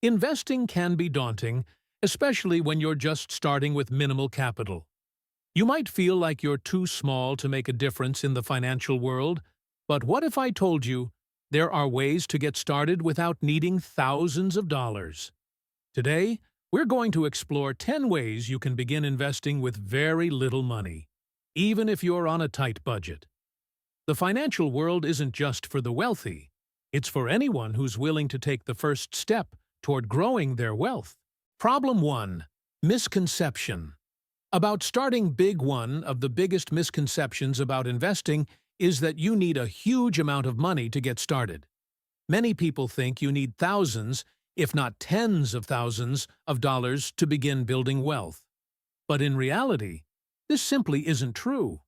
Investing can be daunting, especially when you're just starting with minimal capital. You might feel like you're too small to make a difference in the financial world, but what if I told you there are ways to get started without needing thousands of dollars? Today, we're going to explore 10 ways you can begin investing with very little money, even if you're on a tight budget. The financial world isn't just for the wealthy. It's for anyone who's willing to take the first step toward growing their wealth. Problem 1. Misconception. About starting big. One of the biggest misconceptions about investing is that you need a huge amount of money to get started. Many people think you need thousands, if not tens of thousands, of dollars to begin building wealth. But in reality, this simply isn't true.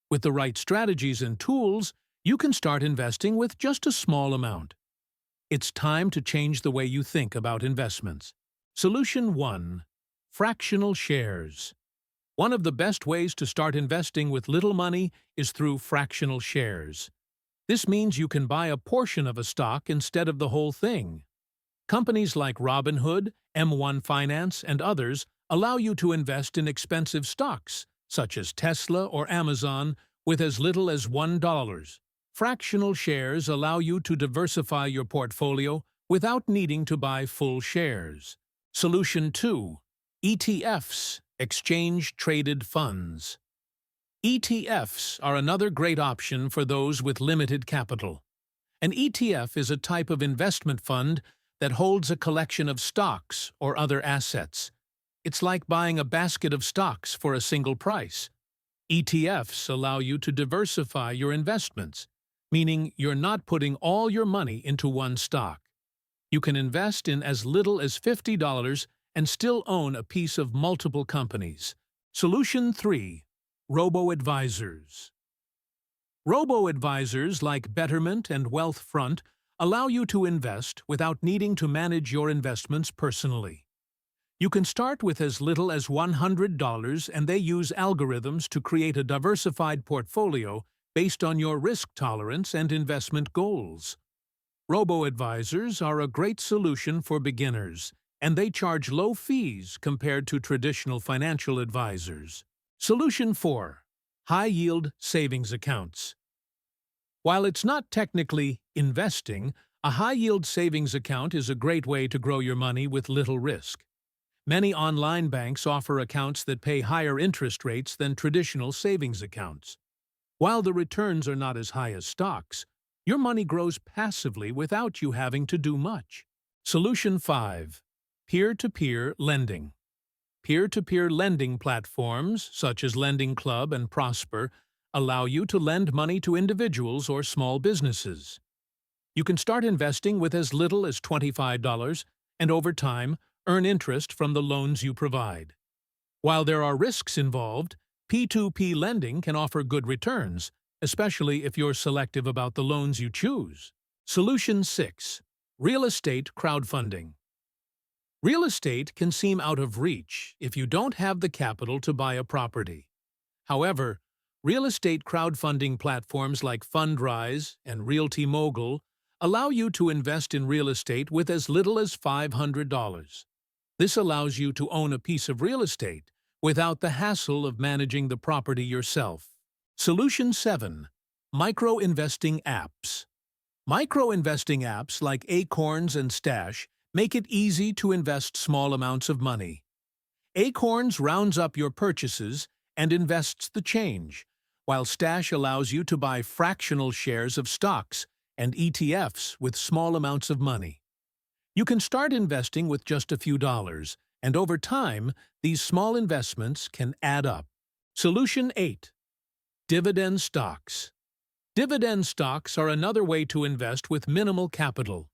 With the right strategies and tools, you can start investing with just a small amount. It's time to change the way you think about investments. Solution 1. Fractional shares. One of the best ways to start investing with little money is through fractional shares. This means you can buy a portion of a stock instead of the whole thing. Companies like Robinhood, M1 Finance, and others allow you to invest in expensive stocks, such as Tesla or Amazon, with as little as $1. Fractional shares allow you to diversify your portfolio without needing to buy full shares. Solution 2. ETFs, exchange-traded funds. ETFs are another great option for those with limited capital. An ETF is a type of investment fund that holds a collection of stocks or other assets. It's like buying a basket of stocks for a single price. ETFs allow you to diversify your investments, meaning you're not putting all your money into one stock. You can invest in as little as $50 and still own a piece of multiple companies. Solution 3. Robo-advisors. Robo-advisors like Betterment and Wealthfront allow you to invest without needing to manage your investments personally. You can start with as little as $100, and they use algorithms to create a diversified portfolio based on your risk tolerance and investment goals. Robo-advisors are a great solution for beginners, and they charge low fees compared to traditional financial advisors. Solution 4. High-yield savings accounts. While it's not technically investing, a high-yield savings account is a great way to grow your money with little risk. Many online banks offer accounts that pay higher interest rates than traditional savings accounts. While the returns are not as high as stocks, your money grows passively without you having to do much. Solution 5. Peer-to-peer lending. Peer-to-peer lending platforms, such as Lending Club and Prosper, allow you to lend money to individuals or small businesses. You can start investing with as little as $25 and over time earn interest from the loans you provide. While there are risks involved, P2P lending can offer good returns, especially if you're selective about the loans you choose. Solution 6. Real estate crowdfunding. Real estate can seem out of reach if you don't have the capital to buy a property. However, real estate crowdfunding platforms like Fundrise and Realty Mogul allow you to invest in real estate with as little as $500. This allows you to own a piece of real estate without the hassle of managing the property yourself. Solution 7. Micro-investing apps. Micro-investing apps like Acorns and Stash make it easy to invest small amounts of money. Acorns rounds up your purchases and invests the change, while Stash allows you to buy fractional shares of stocks and ETFs with small amounts of money. You can start investing with just a few dollars, and over time, these small investments can add up. Solution 8. Dividend stocks. Dividend stocks are another way to invest with minimal capital.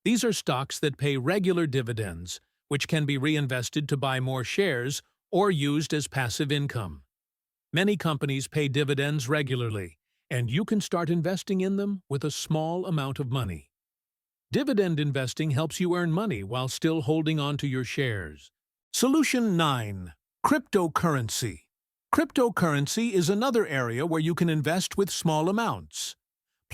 These are stocks that pay regular dividends, which can be reinvested to buy more shares or used as passive income. Many companies pay dividends regularly, and you can start investing in them with a small amount of money. Dividend investing helps you earn money while still holding on to your shares. Solution 9. Cryptocurrency. Cryptocurrency is another area where you can invest with small amounts.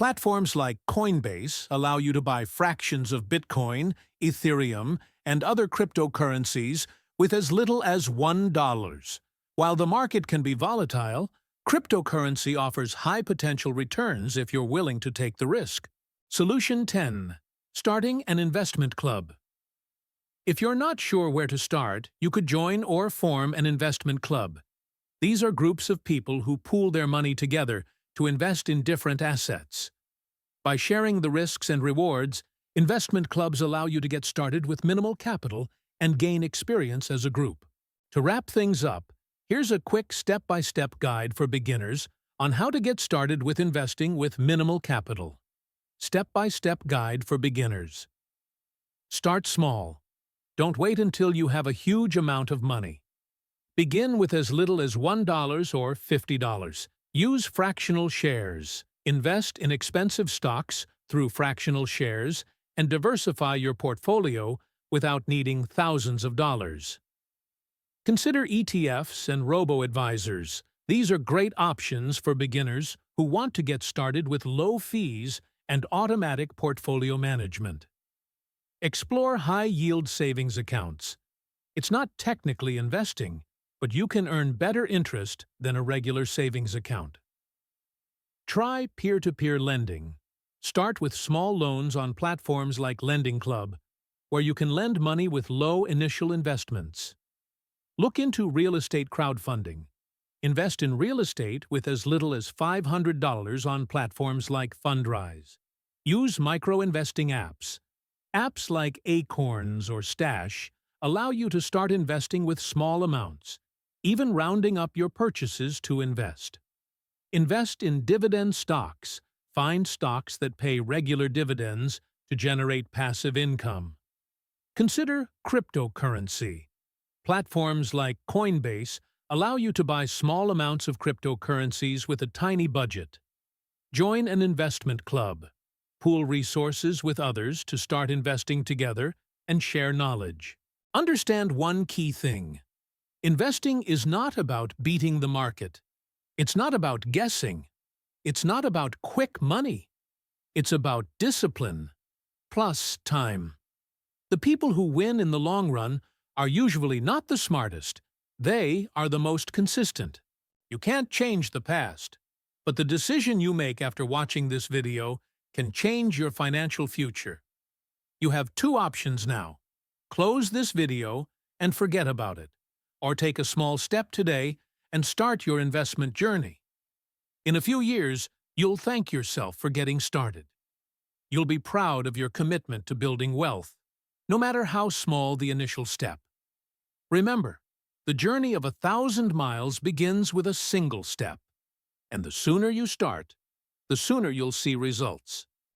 Platforms like Coinbase allow you to buy fractions of Bitcoin, Ethereum, and other cryptocurrencies with as little as $1. While the market can be volatile, cryptocurrency offers high potential returns if you're willing to take the risk. Solution 10. Starting an investment club. If you're not sure where to start, you could join or form an investment club. These are groups of people who pool their money together to invest in different assets. By sharing the risks and rewards, investment clubs allow you to get started with minimal capital and gain experience as a group. To wrap things up, here's a quick step-by-step guide for beginners on how to get started with investing with minimal capital. Step-by-step guide for beginners. Start small. Don't wait until you have a huge amount of money. Begin with as little as $1 or $50. Use fractional shares. Invest in expensive stocks through fractional shares and diversify your portfolio without needing thousands of dollars. Consider ETFs and robo-advisors. These are great options for beginners who want to get started with low fees and automatic portfolio management. Explore high-yield savings accounts. It's not technically investing, but you can earn better interest than a regular savings account. Try peer-to-peer lending. Start with small loans on platforms like Lending Club, where you can lend money with low initial investments. Look into real estate crowdfunding. Invest in real estate with as little as $500 on platforms like Fundrise. Use micro-investing apps. Apps like Acorns or Stash allow you to start investing with small amounts, even rounding up your purchases to invest. Invest in dividend stocks. Find stocks that pay regular dividends to generate passive income. Consider cryptocurrency. Platforms like Coinbase allow you to buy small amounts of cryptocurrencies with a tiny budget. Join an investment club. Pool resources with others to start investing together and share knowledge. Understand one key thing. Investing is not about beating the market. It's not about guessing. It's not about quick money. It's about discipline plus time. The people who win in the long run are usually not the smartest. They are the most consistent. You can't change the past, but the decision you make after watching this video can change your financial future. You have two options now. Close this video and forget about it, or take a small step today and start your investment journey. In a few years, you'll thank yourself for getting started. You'll be proud of your commitment to building wealth, no matter how small the initial step. Remember, the journey of 1,000 miles begins with a single step, and the sooner you start, the sooner you'll see results.